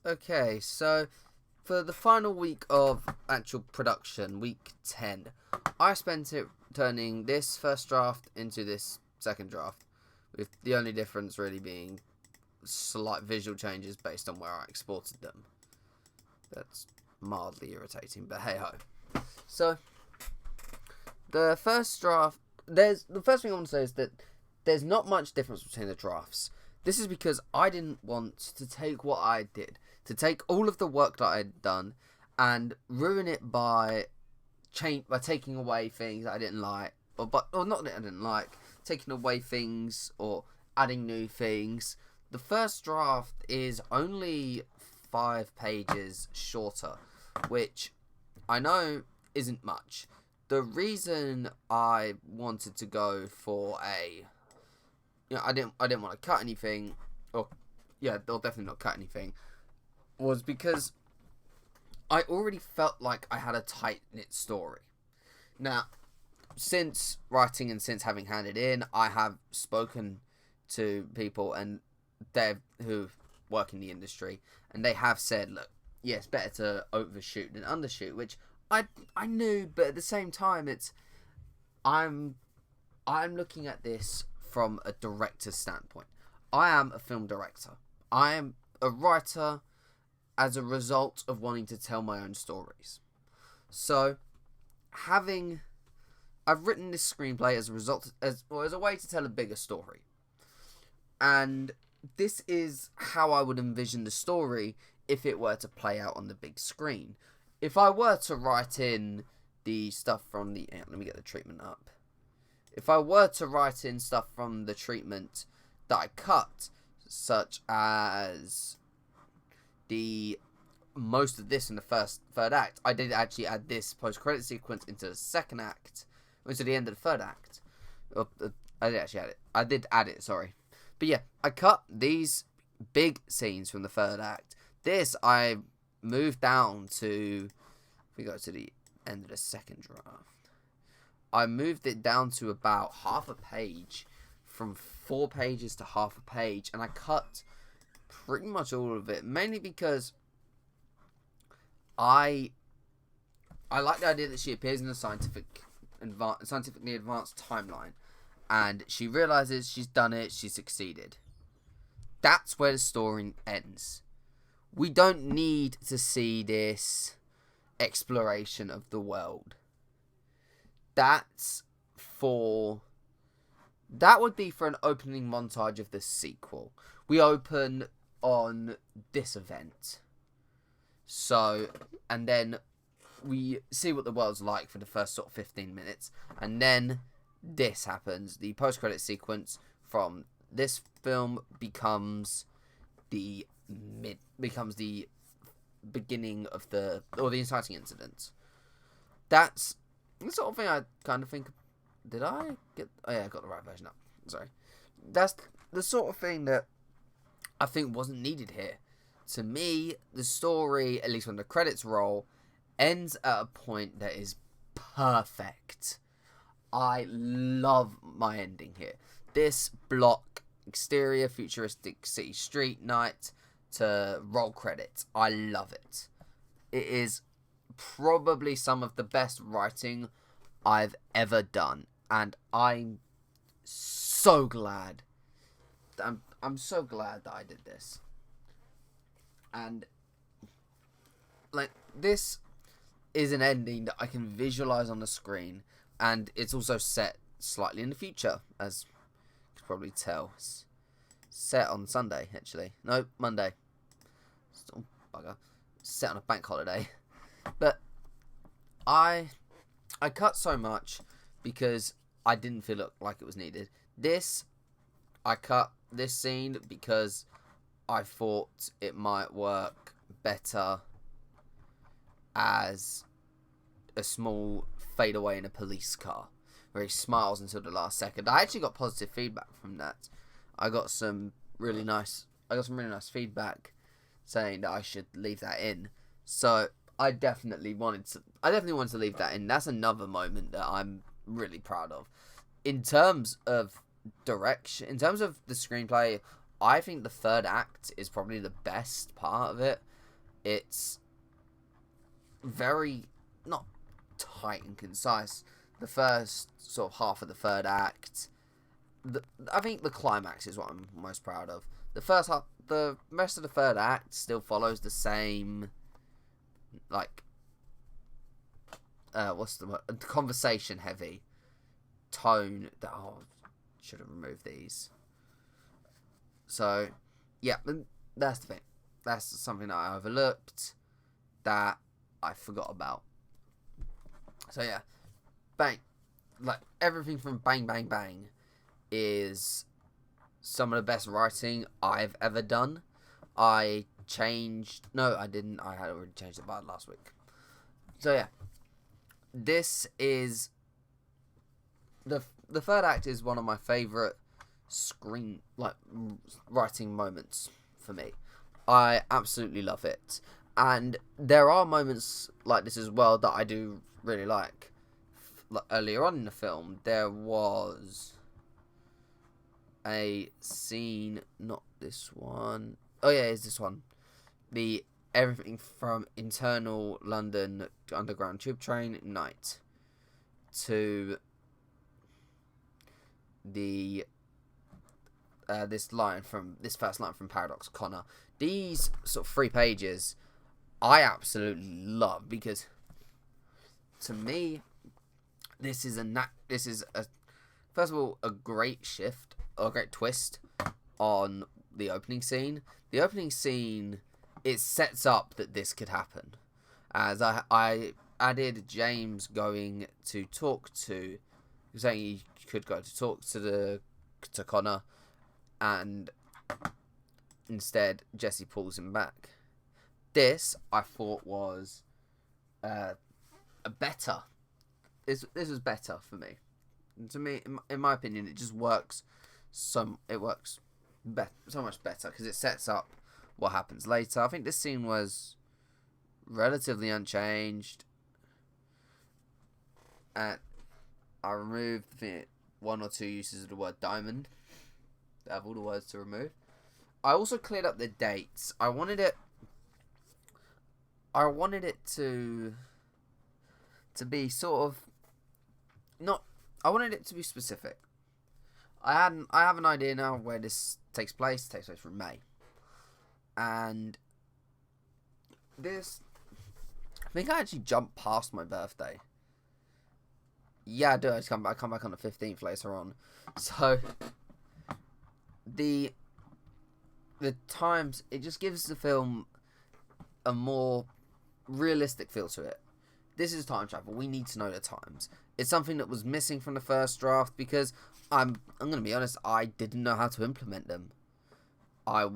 Okay, so for the final week of actual production, week 10, I spent it turning this first draft into this second draft, with the only difference really being slight visual changes based on where I exported them. That's mildly irritating, but hey ho. So, the first draft, the first thing I want to say is that there's not much difference between the drafts. This is because I didn't want to take what I did, to take all of the work that I had done and ruin it by taking away things I didn't like, or not that I didn't like, taking away things or adding new things. The first draft is only 5 pages shorter, which I know isn't much. The reason I wanted to go for I didn't want to cut anything, or they'll definitely not cut anything, was because I already felt like I had a tight-knit story. Now, since writing and since having handed in, I have spoken to people and who work in the industry, and they have said, look, it's better to overshoot than undershoot, which I knew, but at the same time, I'm looking at this from a director's standpoint. I am a film director. I am a writer as a result of wanting to tell my own stories. So, I've written this screenplay as a way to tell a bigger story. And this is how I would envision the story if it were to play out on the big screen. If I were to write in the stuff from let me get the treatment up. If I were to write in stuff from the treatment that I cut, such as most of this in the third act, I did actually add this post-credit sequence into the second act, into the end of the third act. I did actually add it. I did add it, sorry. But yeah, I cut these big scenes from the third act. This I moved down to, if we go to the end of the second draft, I moved it down to about half a page, from 4 pages to half a page, and I cut pretty much all of it, mainly because I like the idea that she appears in a scientifically advanced timeline, and she realizes she's done it, she's succeeded. That's where the story ends. We don't need to see this exploration of the world. That would be for an opening montage of the sequel. We open on this event. So, and then we see what the world's like for the first sort of 15 minutes. And then this happens. The post-credit sequence from this film becomes the beginning of the inciting incident. That's the sort of thing I kind of think. Did I get? Oh yeah, I got the right version up. Sorry. That's the sort of thing that I think wasn't needed here. To me, the story, at least when the credits roll, ends at a point that is perfect. I love my ending here. This block, exterior, futuristic city street night to roll credits. I love it. It is probably some of the best writing I've ever done, and I'm so glad. I'm so glad that I did this. And this is an ending that I can visualize on the screen, and it's also set slightly in the future, as you can probably tell. It's set on Sunday, actually. No, Monday. Still bugger. Set on a bank holiday. But I cut so much because I didn't feel like it was needed. I cut this scene because I thought it might work better as a small fade away in a police car where he smiles until the last second. I actually got positive feedback from that. I got some really nice feedback saying that I should leave that in. So I definitely wanted to leave that in. That's another moment that I'm really proud of. In terms of direction, in terms of the screenplay, I think the third act is probably the best part of it. It's very not tight and concise. The first sort of half of the third act, I think the climax is what I'm most proud of. The first half, the rest of the third act still follows the same, like, what's the word? Conversation heavy tone. Should have removed these. So, yeah, that's the thing. That's something that I overlooked, that I forgot about. So yeah, bang, like everything from Bang Bang Bang is some of the best writing I've ever done. I didn't. I had already changed it by last week. So yeah, this is the third act is one of my favorite writing moments for me. I absolutely love it. And there are moments like this as well that I do really like. Earlier on in the film, there was a scene, not this one. Oh yeah, it's this one. Everything from internal London Underground tube train night to the this first line from Paradox Connor. These sort of 3 pages I absolutely love, because to me this is first of all a great shift, or a great twist on the opening scene. The opening scene, it sets up that this could happen, as I added James going to talk to, saying he could go to talk to Connor, and instead Jesse pulls him back. This I thought was a better. This was better for me. And to me, in my opinion, it just works. So much better, because it sets up what happens later. I think this scene was relatively unchanged, and I removed one or two uses of the word diamond. I have all the words to remove. I also cleared up the dates. I wanted it to be sort of not. I wanted it to be specific. I have an idea now where this takes place. It takes place from May, and this, I think I actually jumped past my birthday. Yeah, I do. I come back on the 15th later on. So the times, it just gives the film a more realistic feel to it. This is time travel. We need to know the times. It's something that was missing from the first draft, because I'm going to be honest, I didn't know how to implement them. I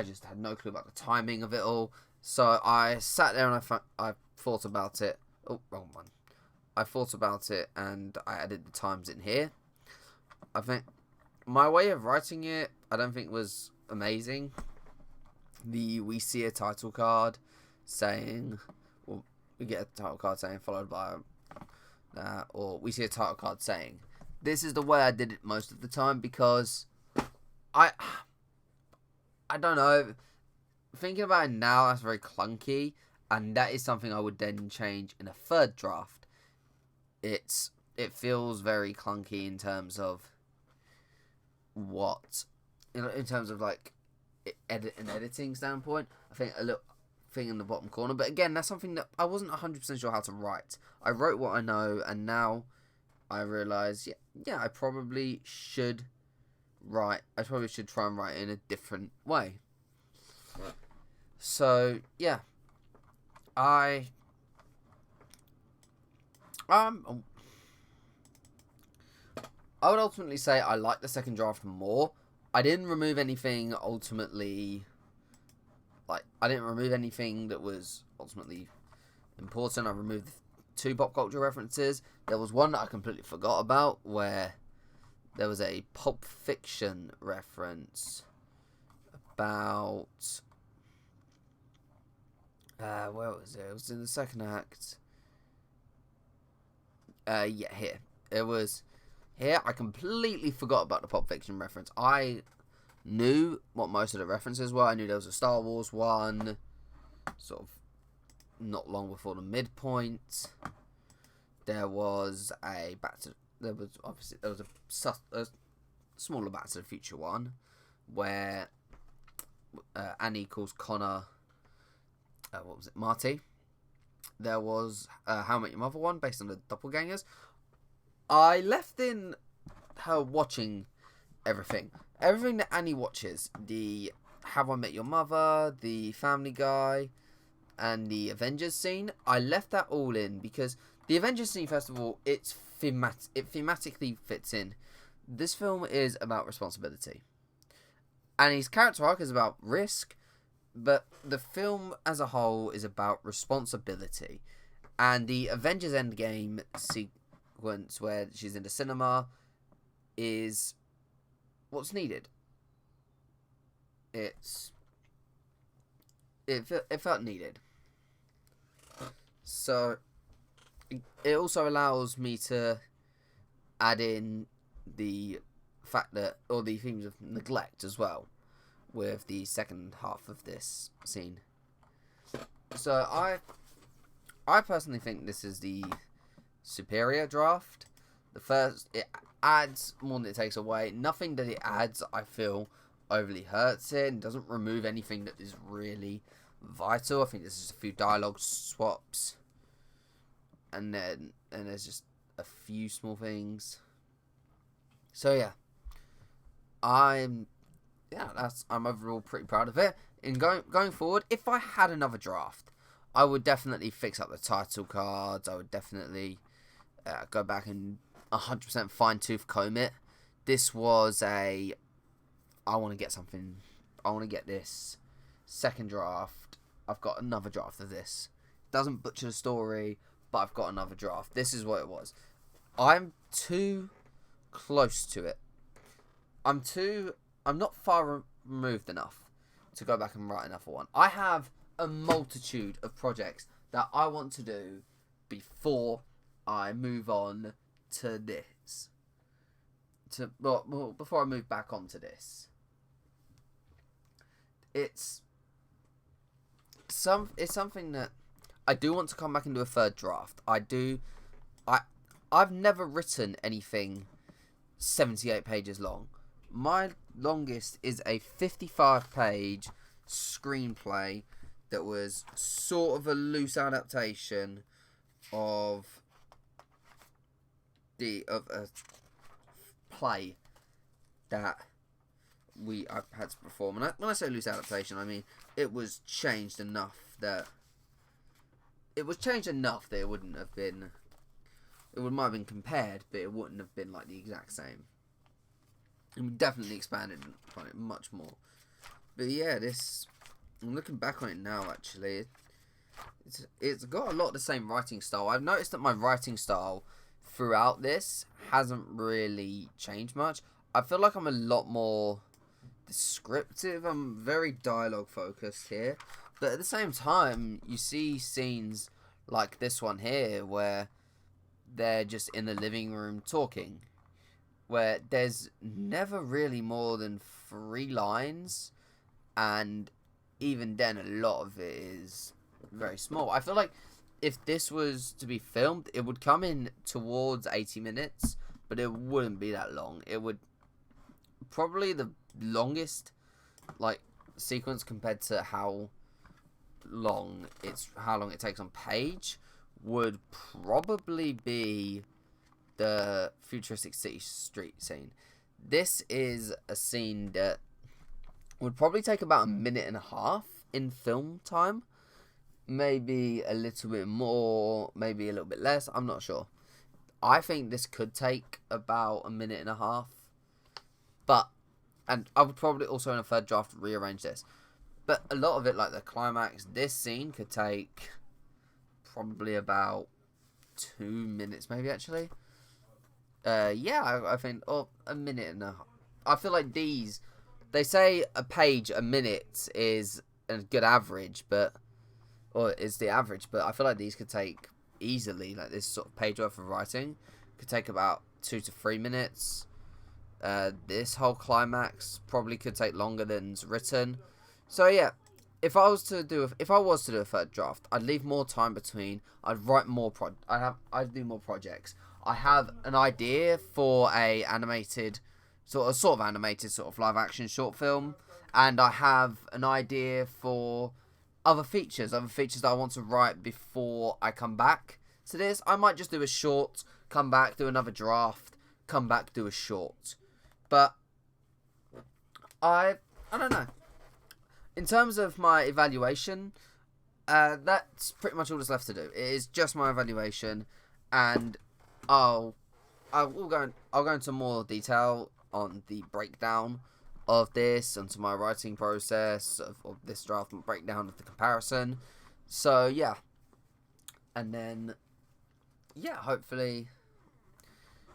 just had no clue about the timing of it all. So I sat there and I thought about it. Oh, wrong one. I thought about it and I added the times in here. I think my way of writing it, I don't think was amazing. We see a title card saying, or we get a title card saying followed by, or we see a title card saying. This is the way I did it most of the time, because I don't know. Thinking about it now, that's very clunky, and that is something I would then change in a third draft. It feels very clunky in terms of in terms of like editing standpoint. I think a little thing in the bottom corner, but again, that's something that I wasn't 100% sure how to write. I wrote what I know, and now I realise, yeah, I probably should try and write in a different way. So yeah, I would ultimately say I like the second draft more. I didn't remove anything ultimately. I didn't remove anything that was ultimately important. I removed 2 pop culture references. There was one that I completely forgot about, where there was a Pulp Fiction reference about where was it? It was in the second act. Here. It was here. I completely forgot about the Pulp Fiction reference. I knew what most of the references were. I knew there was a Star Wars one. sort of not long before the midpoint. There was a there was a smaller Back to the Future one where Annie calls Connor what was it, Marty. There was How I Met Your Mother one based on the doppelgangers. I left in her watching everything that Annie watches, the How I Met Your Mother, the Family Guy, and the Avengers scene. I left that all in because the Avengers scene, first of all, it thematically fits in. This film is about responsibility. And his character arc is about risk, but the film as a whole is about responsibility. And the Avengers Endgame sequence where she's in the cinema is what's needed. It felt needed. So it also allows me to add in the fact that, or the themes of neglect as well, with the second half of this scene. So I personally think this is the superior draft. The first, it adds more than it takes away. Nothing that it adds, I feel, overly hurts it, and doesn't remove anything that is really vital. I think there's just a few dialogue swaps, and there's just a few small things. So yeah, I'm overall pretty proud of it. In going forward, if I had another draft, I would definitely fix up the title cards. I would definitely go back and 100% fine tooth comb it. This was I want to get something. I want to get this second draft. I've got another draft of this. Doesn't butcher the story, but I've got another draft. This is what it was. I'm too close to it. I'm not far removed enough to go back and write another one. I have a multitude of projects that I want to do before I move on to this. Before I move back onto this. It's something that I do want to come back and do a third draft. I've never written anything 78 pages long. My longest is a 55-page screenplay that was sort of a loose adaptation of a play that I had to perform. And when I say loose adaptation, I mean it was changed enough that it wouldn't have been. It might have been compared, but it wouldn't have been like the exact same. And we definitely expanded on it much more. But yeah, I'm looking back on it now, actually. It's got a lot of the same writing style. I've noticed that my writing style throughout this hasn't really changed much. I feel like I'm a lot more descriptive. I'm very dialogue focused here. But at the same time, you see scenes like this one here where they're just in the living room talking, where there's never really more than 3 lines, and even then a lot of it is very small. I feel like if this was to be filmed, it would come in towards 80 minutes, but it wouldn't be that long. It would probably the longest sequence compared to how long it takes on page would probably be the futuristic city street scene. This is a scene that would probably take about 1.5 minutes in film time. Maybe a little bit more, maybe a little bit less, I'm not sure. I think this could take about 1.5 minutes. And I would probably also in a third draft rearrange this. But a lot of it, like the climax, this scene could take probably about 2 minutes, maybe actually. I think, or 1.5 minutes. I feel like they say a page a minute is a good average, or is the average, but I feel like these could take easily, like this sort of page worth of writing, could take about 2 to 3 minutes. This whole climax probably could take longer than's written. So yeah, if I was to do a third draft, I'd leave more time between. I'd write more I'd do more projects. I have an idea for a animated, sort of animated, sort of live action short film, and I have an idea for other features that I want to write before I come back to this. I might just do a short, come back, do another draft, come back, do a short. But I don't know. In terms of my evaluation, that's pretty much all that's left to do. It is just my evaluation, and I'll go into more detail on the breakdown of this, onto my writing process of this draft, and breakdown of the comparison. So yeah, and then hopefully,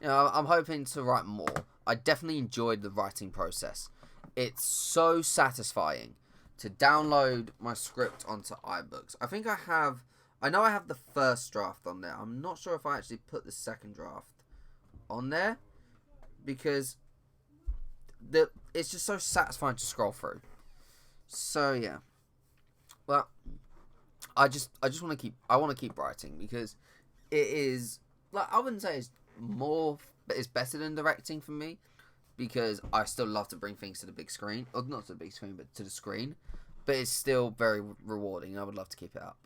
I'm hoping to write more. I definitely enjoyed the writing process. It's so satisfying to download my script onto iBooks. I know I have the first draft on there. I'm not sure if I actually put the second draft on there, because it's just so satisfying to scroll through. So yeah, well, I want to keep writing, because it is, like, I wouldn't say it's better than directing for me, because I still love to bring things to the big screen, or not to the big screen, but to the screen. But it's still very rewarding, and I would love to keep it up.